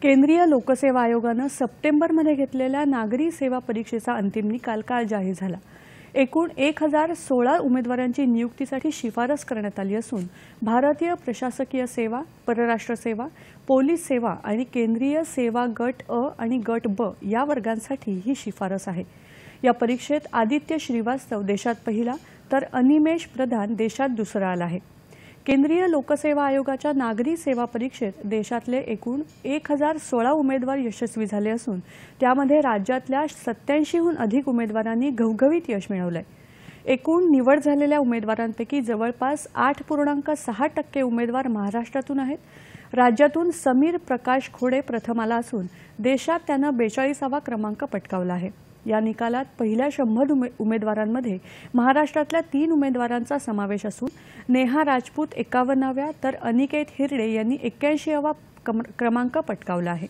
केंद्रीय लोकसेवा आयोगाने सप्टेंबरमध्ये घेतलेल्या नागरी सेवा परीक्षेचा अंतिम निकाल काल जाहीर झाला। एकूण 1016 उमेदवारांची नियुक्तीसाठी शिफारस करण्यात आली असून भारतीय प्रशासकीय सेवा, परराष्ट्र सेवा, पोलीस सेवा आणि केंद्रीय सेवा गट अ आणि गट ब या वर्गांसाठी ही शिफारस आहे। या परीक्षेत आदित्य श्रीवास्तव देशात पहिला तर अनिमेश प्रधान देशात दुसरा आला आहे। केंद्रीय लोकसेवा आयोगाच्या नागरी सेवा परीक्षेत देशातले एकूण 1016 उमेदवार यशस्वी झाले असून त्यामध्ये राज्यातल्या 87हून अधिक उमेदवारांनी घवघवीत यश मिळवलंय। एकूण निवड झालेल्या उमेदवारांपैकी जवळपास 8.6% उमेदवार महाराष्ट्रातून आहेत। राज्यातून समीर प्रकाश खोडे प्रथम आला असून देशात त्याने 42वा क्रमांक पटकावला आहे। या निकालात पहिल्या 100 उमेदवारांमध्ये महाराष्ट्रातल्या 3 उमेदवारांचा समावेश असून नेहा राजपूत 51व्या तर अनिकेत हिरडे यांनी 81वा क्रमांक पटकावला आहे।